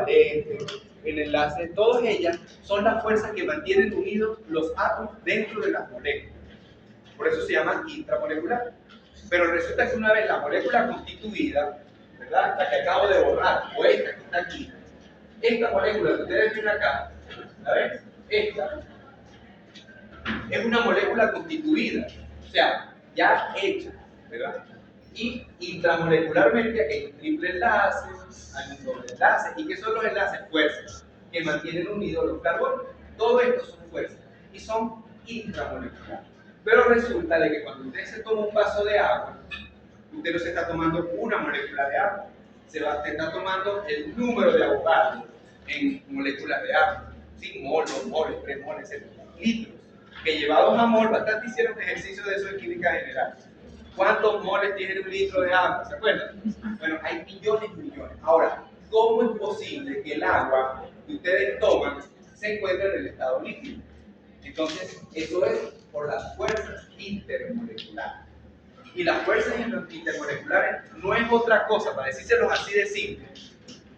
covalente, el enlace, todas ellas son las fuerzas que mantienen unidos los átomos dentro de las moléculas. Por eso se llama intramolecular. Pero resulta que una vez la molécula constituida, ¿verdad? La que acabo de borrar, o esta que está aquí, esta molécula que ustedes ven acá, ¿sabes? Esta es una molécula constituida, o sea, ya hecha, ¿verdad? Y intramolecularmente hay un triple enlace, hay un doble enlace. ¿Y qué son los enlaces? Fuerzas que mantienen unidos los carbonos. Todo esto son fuerzas y son intramoleculares. Pero resulta de que cuando usted se toma un vaso de agua, usted no se está tomando una molécula de agua, se está tomando el número de Avogadro en moléculas de agua, ¿sí? Mol, 2 moles, 3 moles, etc. Litros, que llevados a mol, bastante hicieron ejercicio de eso en química general. ¿Cuántos moles tiene un litro de agua? ¿Se acuerdan? Bueno, hay millones y millones. Ahora, ¿cómo es posible que el agua que ustedes toman se encuentre en el estado líquido? Entonces, eso es por las fuerzas intermoleculares. Y las fuerzas intermoleculares no es otra cosa, para decírselos así de simple,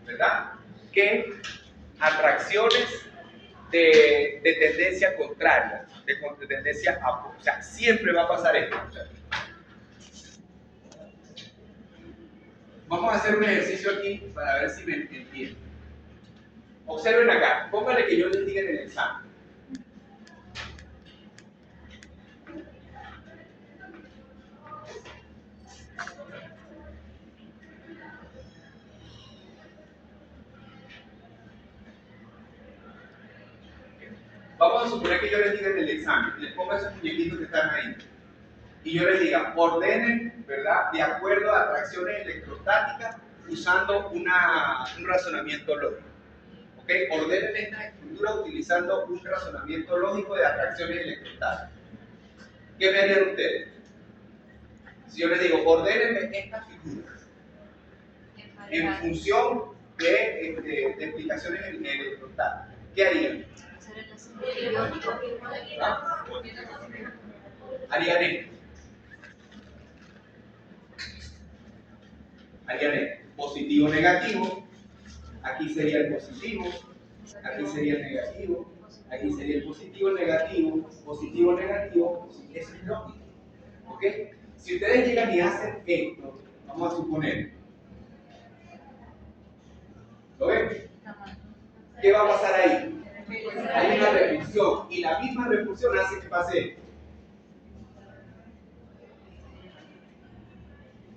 ¿verdad? Que atracciones de tendencia contraria, de tendencia a... O sea, siempre va a pasar esto. Vamos a hacer un ejercicio aquí para ver si me entienden. Observen acá, pónganle que yo les diga en el examen. Vamos a suponer que yo les diga en el examen, les ponga esos muñequitos que están ahí. Y yo les diga, ordenen, ¿verdad?, de acuerdo a atracciones electrostáticas usando un razonamiento lógico. ¿Ok? Ordenen estas estructuras utilizando un razonamiento lógico de atracciones electrostáticas. ¿Qué me harían ustedes? Si yo les digo, ordénenme estas figuras en función de explicaciones electrostáticas, ¿qué harían? Harían esto. Harían esto. Positivo, negativo. Aquí sería el positivo. Aquí sería el negativo. Aquí sería el positivo, negativo. Positivo, negativo. Eso es lógico. ¿Ok? Si ustedes llegan y hacen esto, vamos a suponer. ¿Lo ven? ¿Qué va a pasar ahí? Hay una repulsión. Y la misma repulsión hace que pase esto.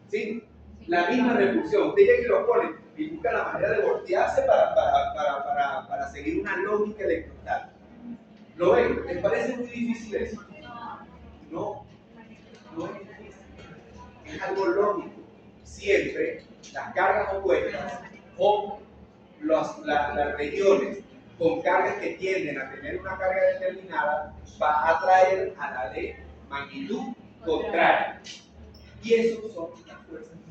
¿Sí? La misma repulsión. Usted ya que lo pone y busca la manera de voltearse para seguir una lógica electrostática. ¿Lo ven? ¿Les parece muy difícil eso? No, no es difícil. Es algo lógico. Siempre las cargas opuestas o las regiones con cargas que tienden a tener una carga determinada va a atraer a la de magnitud contraria. Y eso son las fuerzas intermoleculares.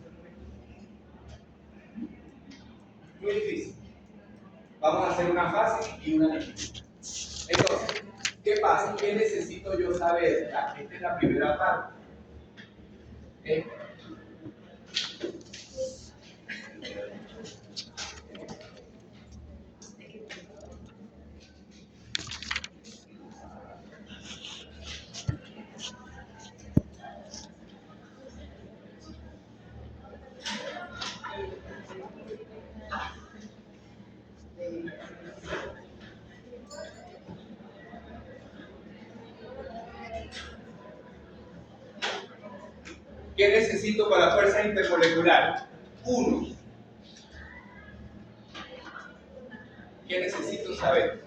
Muy difícil. Vamos a hacer una fácil y una difícil. Entonces, ¿qué pasa? ¿Qué necesito yo saber? Esta es la primera parte. ¿Okay? ¿Qué necesito para fuerza intermolecular? 1. ¿Qué necesito saber?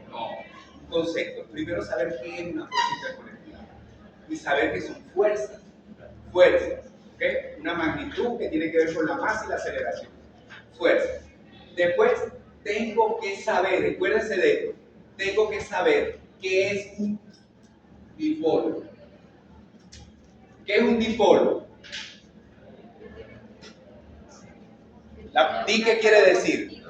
No, un concepto. Primero saber qué es una fuerza intermolecular y saber que son fuerzas. Fuerzas, ¿ok? Una magnitud que tiene que ver con la masa y la aceleración. Fuerzas. Después, tengo que saber, recuérdense de esto, tengo que saber qué es un dipolo. ¿Qué es un dipolo? ¿Di qué quiere decir?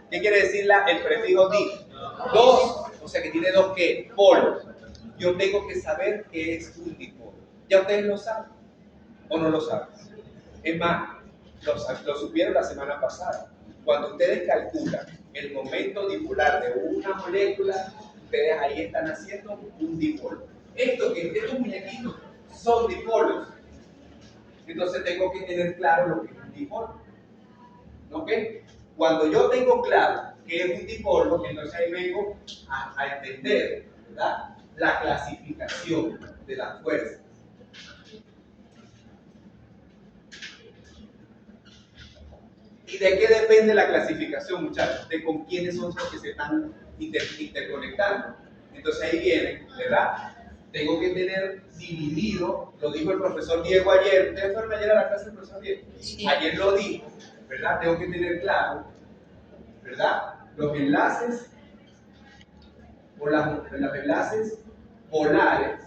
¿Qué quiere decir el prefijo di? Dos, o sea que tiene dos ¿qué? Polos. Yo tengo que saber qué es un dipolo. ¿Ya ustedes lo saben? ¿O no lo saben? Es más, lo supieron la semana pasada. Cuando ustedes calculan el momento dipolar de una molécula, ustedes ahí están haciendo un dipolo. Estos muñequitos son dipolos. Entonces tengo que tener claro lo que es un dipolo. ¿Ok? Cuando yo tengo claro que es un dipolo, entonces ahí vengo a entender, ¿verdad?, la clasificación de las fuerzas. ¿Y de qué depende la clasificación, muchachos? De con quiénes son los que se están interconectando. Entonces ahí viene, ¿verdad? Tengo que tener dividido, lo dijo el profesor Diego ayer. ¿Ustedes fueron ayer a la clase del profesor Diego? Sí. Ayer lo dijo, ¿verdad? Tengo que tener claro, ¿verdad?, los enlaces o los enlaces polares,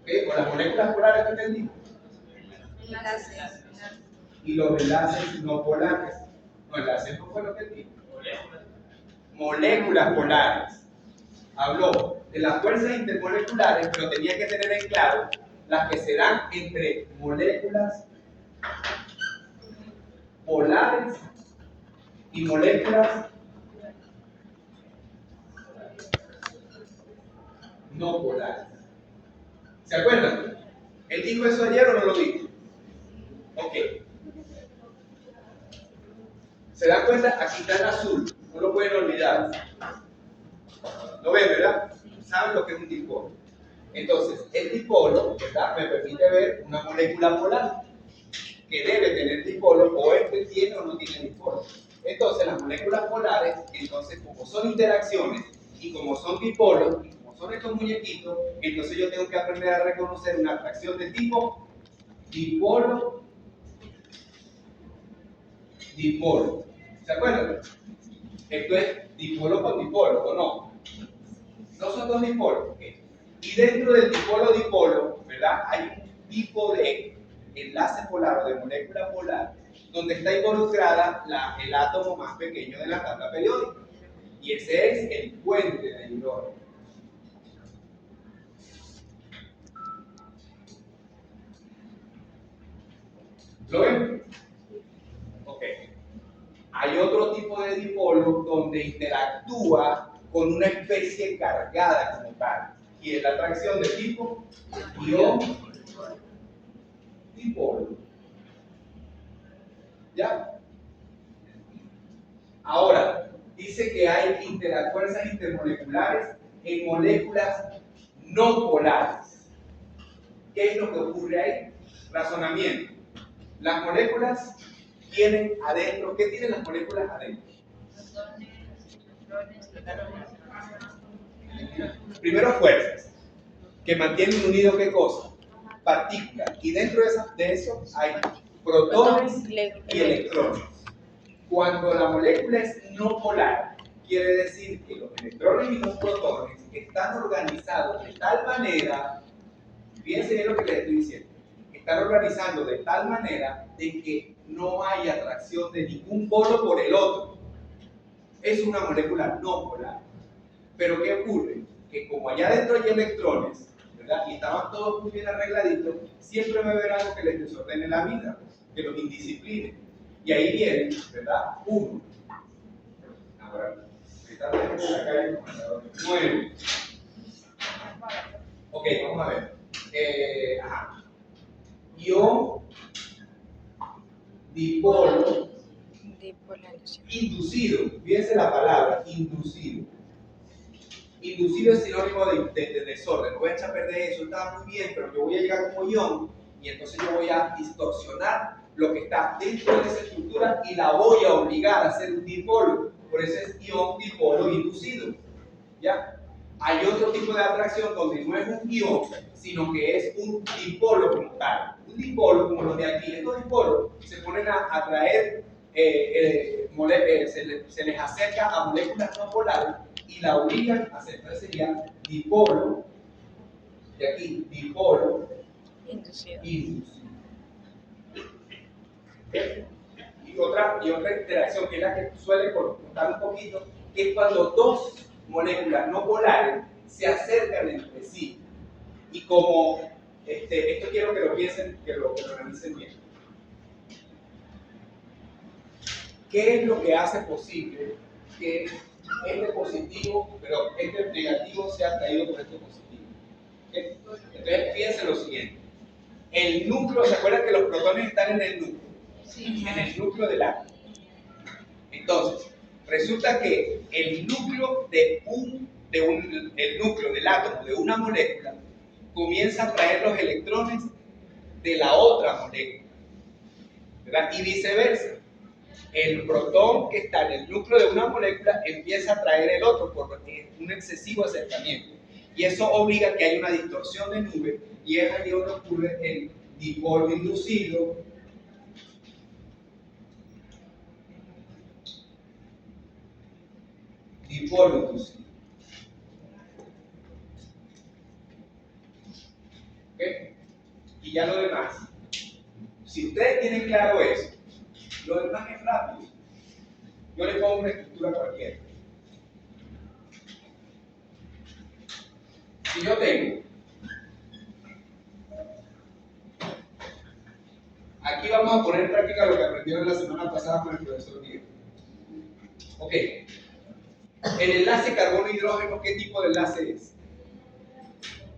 ¿okay?, o las moléculas polares que entendí, y los enlaces no polares. No, enlaces no fue lo que entendí. Moléculas polares. Habló de las fuerzas intermoleculares, pero tenía que tener en claro las que se dan entre moléculas polares y moléculas no polares. ¿Se acuerdan? ¿Él dijo eso ayer o no lo dijo? Ok. ¿Se dan cuenta? Aquí está el azul. No lo pueden olvidar. ¿Lo ven, verdad? ¿Saben lo que es un dipolo? Entonces, el dipolo, ¿verdad?, me permite ver una molécula polar que debe tener dipolo, o es que tiene o no tiene dipolo. Entonces, las moléculas polares, entonces, como son interacciones y como son dipolos, y como son estos muñequitos, entonces yo tengo que aprender a reconocer una atracción de tipo dipolo, dipolo. ¿Se acuerdan? Esto es dipolo con dipolo, ¿o no? No son dos dipolos. Y dentro del dipolo-dipolo, ¿verdad?, hay un tipo de enlace polar o de molécula polar donde está involucrada el átomo más pequeño de la tabla periódica. Y ese es el puente de hidrógeno. ¿Lo ven? Ok. Hay otro tipo de dipolo donde interactúa con una especie cargada como tal. Y es la atracción de tipo ion dipolo. ¿Ya? Ahora, dice que hay fuerzas intermoleculares en moléculas no polares. ¿Qué es lo que ocurre ahí? Razonamiento. Las moléculas tienen adentro, ¿qué tienen las moléculas adentro? Primero, fuerzas que mantienen unido, ¿qué cosa? Partículas. Y dentro de eso hay protones y electrones. Cuando la molécula es no polar, quiere decir que los electrones y los protones están organizados de tal manera, fíjense bien lo que les estoy diciendo, están organizando de tal manera de que no hay atracción de ningún polo por el otro. Es una molécula no polar. Pero ¿qué ocurre? Que como allá adentro hay electrones, ¿verdad?, y estaban todos muy bien arregladitos, siempre va a haber algo que les desordene la vida, que los indiscipline. Y ahí viene, ¿verdad?, uno. Ahora, está en la calle 9. Ok, vamos a ver. Ion dipolo inducido. Fíjense la palabra, inducido. Inducido es sinónimo de desorden. No voy a echar a perder eso, está muy bien, pero yo voy a llegar como ion y entonces yo voy a distorsionar lo que está dentro de esa estructura y la voy a obligar a ser un dipolo. Por eso es ion dipolo inducido. ¿Ya? Hay otro tipo de atracción donde no es un ion, sino que es un dipolo como tal. Un dipolo como los de aquí. Estos dipolos se ponen a atraer, se les acerca a moléculas no polares y la obligan a hacer. Entonces sería dipolo, de aquí, dipolo inducido. ¿Okay? Y otra interacción, que es la que suele contar un poquito, que es cuando dos moléculas no polares se acercan entre sí. Y como esto quiero que lo piensen, que lo analicen bien. ¿Qué es lo que hace posible que este positivo, pero este negativo sea atraído por este positivo? ¿Okay? Entonces, fíjense lo siguiente. El núcleo, ¿se acuerdan que los protones están en el núcleo? Sí. En el núcleo del átomo. Entonces, resulta que el núcleo el núcleo del átomo de una molécula comienza a atraer los electrones de la otra molécula, ¿verdad? Y viceversa. El protón que está en el núcleo de una molécula empieza a atraer el otro por un excesivo acercamiento. Y eso obliga a que haya una distorsión de nube, y es ahí donde ocurre el dipolo inducido, ¿Okay? Y ya lo demás, si ustedes tienen claro eso, lo demás es rápido. Yo le pongo una estructura cualquiera. Si yo tengo, aquí vamos a poner en práctica lo que aprendieron la semana pasada con el profesor Diego. Ok, el enlace carbono-hidrógeno, ¿qué tipo de enlace es?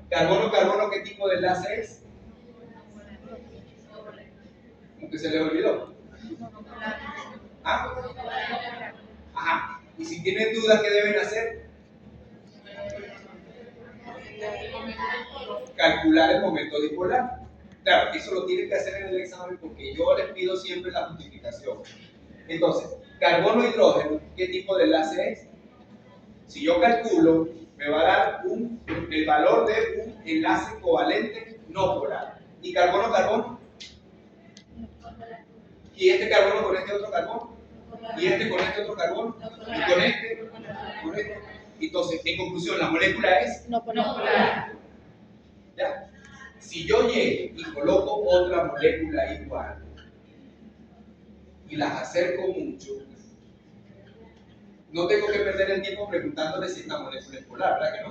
Carbono-carbono, ¿qué tipo de enlace es? ¿Cómo que se le olvidó? ¿Ah? Ajá. Y si tienen dudas, ¿qué deben hacer? Calcular el momento dipolar. Claro, eso lo tienen que hacer en el examen porque yo les pido siempre la justificación. Entonces, carbono-hidrógeno, ¿qué tipo de enlace es? Si yo calculo, me va a dar el valor de un enlace covalente no polar. ¿Y carbono-carbono? ¿Y este carbono con este otro carbono? ¿Y este con este otro carbono? ¿Y con este? ¿Con este? Entonces, en conclusión, la molécula es no polar. ¿Ya? Si yo llego y coloco otra molécula igual y las acerco mucho, no tengo que perder el tiempo preguntándole si esta molécula es polar, ¿verdad que no?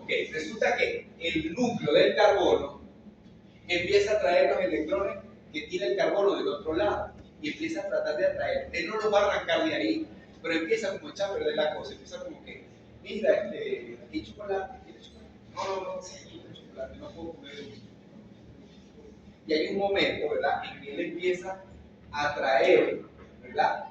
Ok, resulta que el núcleo del carbono empieza a traer los electrones que tiene el carbono del otro lado y empieza a tratar de atraer. Él no los va a arrancar de ahí, pero empieza como a echar a perder la cosa, empieza como que, mira, aquí chocolate, ¿quieres chocolate? No, sí, chocolate, no puedo comer. Y hay un momento, ¿verdad?, en que él empieza a atraer, ¿verdad?,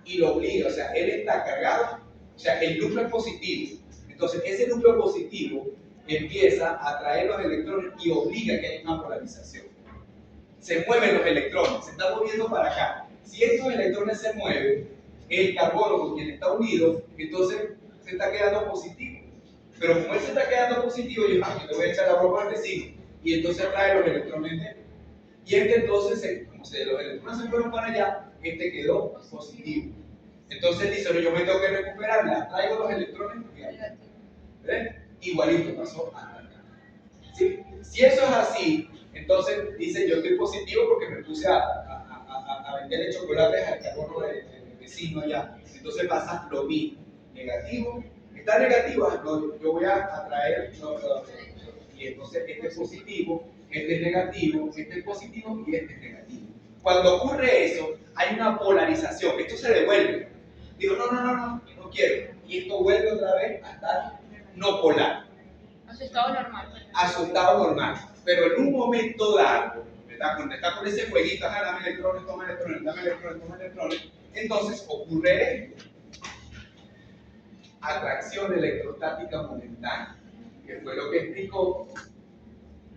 y lo obliga, o sea, él está cargado, o sea, el núcleo es positivo. Entonces, ese núcleo positivo empieza a atraer los electrones y obliga a que haya una polarización. Se mueven los electrones, se están moviendo para acá. Si estos electrones se mueven, el carbono con quien está unido, entonces se está quedando positivo. Pero como él se está quedando positivo, yo le voy a echar la broma al vecino, y entonces atrae los electrones de él. Y entonces, como los electrones se fueron para allá, quedó positivo. Entonces dice, yo me tengo que recuperarla, traigo los electrones que hay. ¿Ven? Igualito pasó acá. ¿Sí? Si eso es así, entonces dice, yo estoy positivo porque me puse a venderle chocolates al carbono del vecino allá. Entonces pasa lo mismo, negativo. Está negativo, yo voy a atraer y entonces este es positivo, este es negativo, este es positivo y este es negativo. Cuando ocurre eso, hay una polarización, esto se devuelve. Digo, no quiero. Y esto vuelve otra vez a estar no polar. A su estado normal. A su estado normal. Pero en un momento dado, ¿verdad?, cuando está con ese jueguito, dame electrones, toma electrones, dame electrones, toma electrones, entonces ocurre esto. Atracción electrostática momentánea, que fue lo que explicó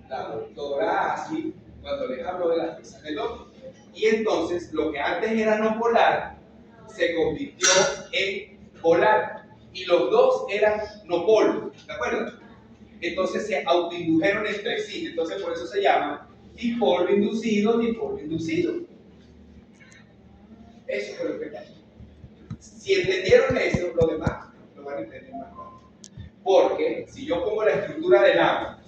la doctora Ashley cuando les habló de las piezas del otro. Y entonces, lo que antes era no polar, se convirtió en polar. Y los dos eran no polos, ¿de acuerdo? Entonces se autoindujeron entre sí. Entonces, por eso se llama dipolo inducido, dipolo inducido. Eso fue lo que pasó. Si entendieron eso, lo demás lo van a entender más rápido. Porque si yo pongo la estructura del agua,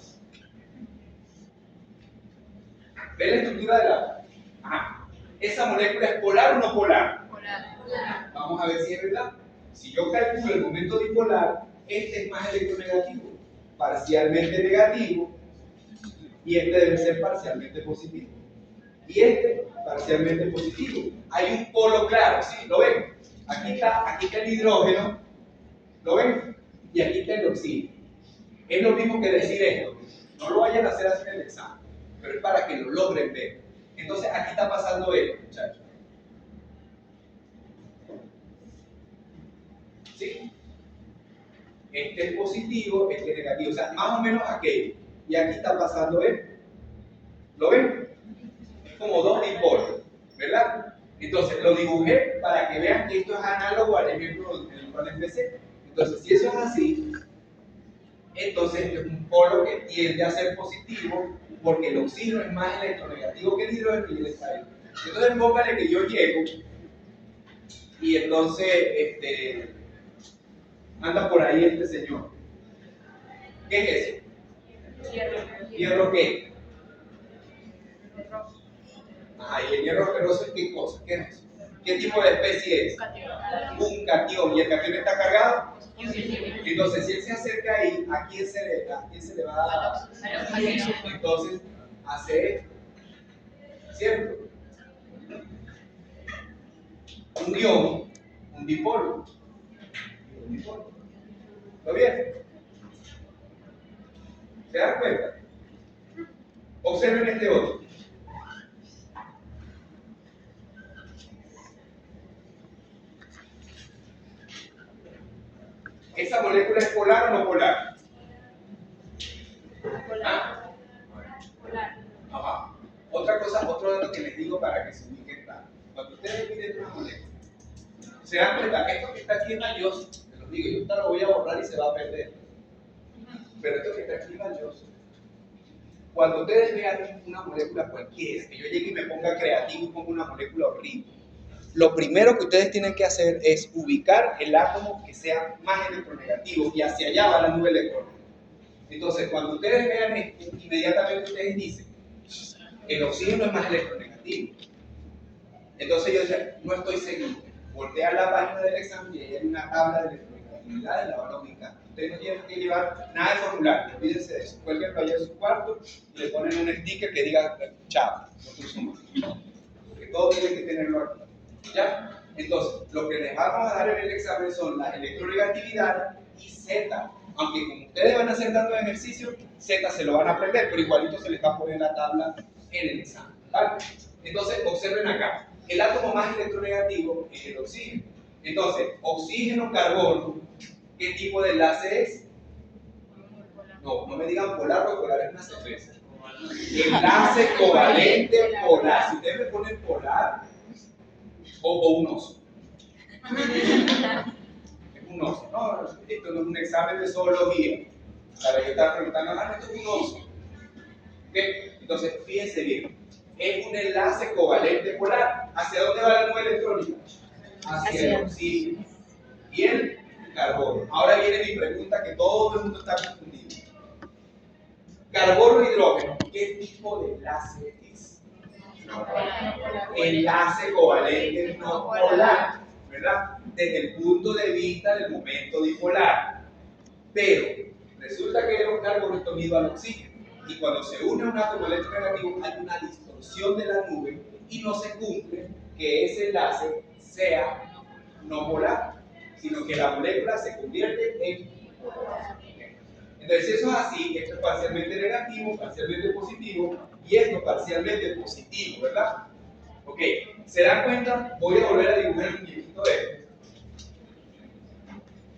¿ven la estructura del agua? Ajá. ¿Esa molécula es polar o no polar? Polar. Vamos a ver si es verdad. Si yo calculo el momento dipolar, este es más electronegativo, parcialmente negativo, y este debe ser parcialmente positivo. y este parcialmente positivo. Hay un polo claro, ¿sí? ¿Lo ven? Aquí está el hidrógeno, ¿lo ven? Y aquí está el oxígeno. Es lo mismo que decir esto. No lo vayan a hacer así en el examen, pero es para que lo logren ver. Entonces aquí está pasando esto, muchachos. ¿Sí? Este es positivo, este es negativo, o sea, más o menos aquello. Y aquí está pasando esto. ¿Lo ven? Es como dos dipolos, ¿verdad? Entonces lo dibujé para que vean que esto es análogo al ejemplo en el cual empecé. Entonces, si eso es así, entonces es un polo que tiende a ser positivo porque el oxígeno es más electronegativo que el hidrógeno y él está ahí. Entonces póngale que yo llego y entonces anda por ahí este señor. ¿Qué es eso? Hierro. ¿Hierro qué? Ajá, y el hierro ferroso es qué cosa, ¿qué es eso? ¿Qué tipo de especie es? Un catión. ¿Y el catión está cargado? Entonces, si él se acerca ahí, ¿a quién se le va a dar? Entonces, hace esto, ¿cierto? Un ion, un dipolo. ¿Lo bien? ¿Se dan cuenta? Observen este otro. ¿Esa molécula es polar o no polar? ¿Ah? Polar. Ajá. Otra cosa, otro dato que les digo para que se ubiquen claro. Cuando ustedes miden una molécula, se dan cuenta, esto que está aquí es valioso, te lo digo, yo ahorita lo voy a borrar y se va a perder. Pero esto que está aquí es valioso. Cuando ustedes vean una molécula cualquiera, que yo llegue y me ponga creativo y ponga una molécula horrible, lo primero que ustedes tienen que hacer es ubicar el átomo que sea más electronegativo y hacia allá va la nube electrónica. Entonces, cuando ustedes vean esto, inmediatamente ustedes dicen, el oxígeno es más electronegativo. Entonces yo decía, no estoy seguro. Voltea la página del examen y ahí hay una tabla de electronegatividad y la van a ubicar. Ustedes no tienen que llevar nada de formulario, olvídense de eso. Cuelguenlo allá en su cuarto y le ponen un sticker que diga chao, porque todo tiene que tenerlo aquí. ¿Ya? Entonces, lo que les vamos a dar en el examen son la electronegatividad y Z. Aunque como ustedes van a hacer dando ejercicio, Z se lo van a aprender, pero igualito se les va a poner la tabla en el examen. ¿Vale? Entonces, observen acá. El átomo más electronegativo es el oxígeno. Entonces, oxígeno-carbono, ¿qué tipo de enlace es? No me digan polar, porque polar es una cerveza. Enlace covalente polar. Si ustedes me ponen polar, o un oso. Es un oso. No, esto no es un examen de zoología. Para yo estar preguntando, esto es un oso. ¿Ok? Entonces, fíjense bien. Es un enlace covalente polar. ¿Hacia dónde va la nube electrónica? Hacia el oxígeno y el carbono. Ahora viene mi pregunta que todo el mundo está confundido. Carbono e hidrógeno, ¿qué tipo de enlace es? Enlace covalente no polar, ¿verdad? Desde el punto de vista del momento dipolar. Pero resulta que el carbono está unido al oxígeno. Y cuando se une a un átomo electronegativo hay una distorsión de la nube y no se cumple que ese enlace sea no polar, sino que la molécula se convierte en polar. Entonces, si eso es así, esto es parcialmente negativo, parcialmente positivo y esto parcialmente positivo, ¿verdad? Ok, ¿se dan cuenta? Voy a volver a dibujar el muñequito de esto.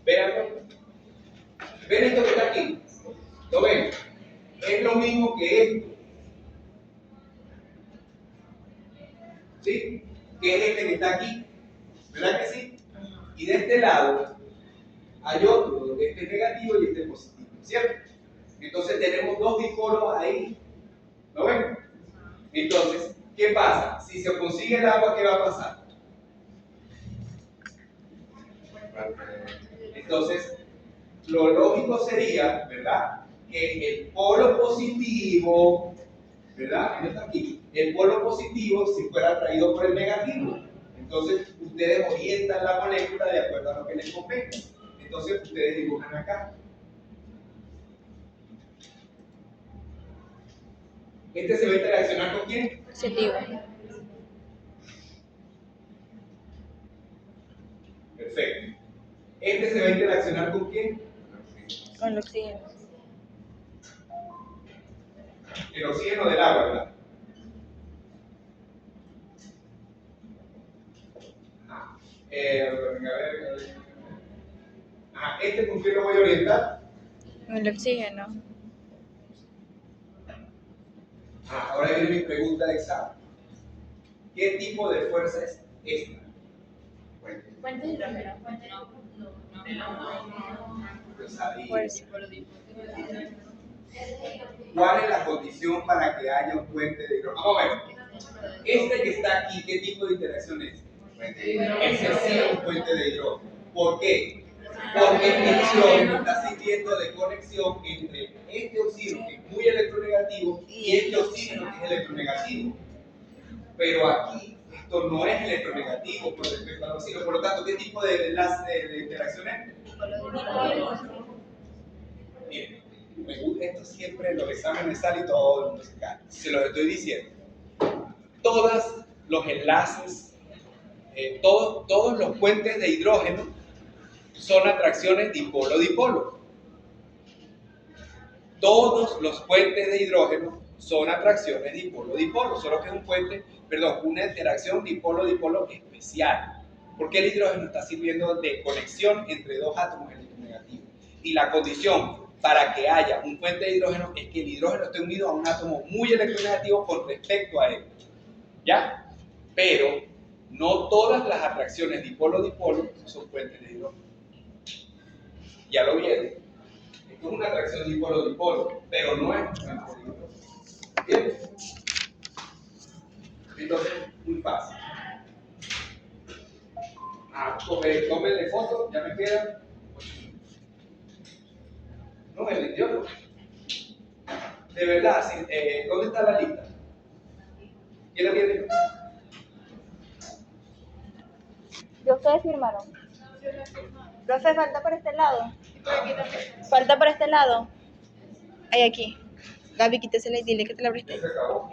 Véanlo. ¿Ven esto que está aquí? ¿Lo ven? Es lo mismo que esto. ¿Sí? Que es este que está aquí. ¿Verdad que sí? Y de este lado hay otro, donde este es negativo y este es positivo, ¿cierto? Entonces tenemos dos dipolos ahí. ¿Lo ven? Entonces, ¿qué pasa? Si se consigue el agua, ¿qué va a pasar? Entonces, lo lógico sería, ¿verdad? Que el polo positivo, ¿verdad? ¿Dónde está aquí? El polo positivo si fuera atraído por el negativo. Entonces, ustedes orientan la molécula de acuerdo a lo que les convenga. Entonces, ustedes dibujan acá. Este se va a interaccionar con quién? Oxidativo. Perfecto. Este se va a interaccionar ¿con quién? Con el oxígeno. El oxígeno del agua, ¿verdad? Ajá. A ver. Ajá. ¿Este con quién lo voy a orientar? Con el oxígeno. Ahora viene mi pregunta de examen. ¿Qué tipo de fuerza es esta? Fuente de hidrógeno. Yo sabía. Fuerza. ¿Cuál es la condición para que haya un puente de hidrógeno? Vamos a ver. Este que está aquí, ¿qué tipo de interacción es? Ese sí es un puente de hidrógeno. ¿Por qué? Porque este hidrógeno está sirviendo de conexión entre este oxígeno que es muy electronegativo y este oxígeno que es electronegativo. Pero aquí esto no es electronegativo con respecto al oxígeno. Por lo tanto, ¿qué tipo de enlace de interacción es? Miren, me gusta esto siempre en los exámenes sale y todo el mundo se cae. Se los estoy diciendo. Todos los enlaces, todos los puentes de hidrógeno son atracciones dipolo-dipolo. Todos los puentes de hidrógeno son atracciones dipolo-dipolo, solo que es una interacción dipolo-dipolo especial. Porque el hidrógeno está sirviendo de conexión entre dos átomos electronegativos. Y la condición para que haya un puente de hidrógeno es que el hidrógeno esté unido a un átomo muy electronegativo con respecto a él. ¿Ya? Pero no todas las atracciones dipolo-dipolo son puentes de hidrógeno. Ya lo vieron. Esto es una atracción dipolo-dipolo, pero no es un puente de hidrógeno. ¿Bien? Entonces, muy fácil. Tómenle foto, ya me quedan. No, el idiota. De verdad, ¿dónde está la lista? ¿Quién la tiene? ¿Y ustedes firmaron? Profe, falta por este lado. Falta por este lado. Ahí aquí. Gaby, quítesela y dile que te la presté. Ya se acabó.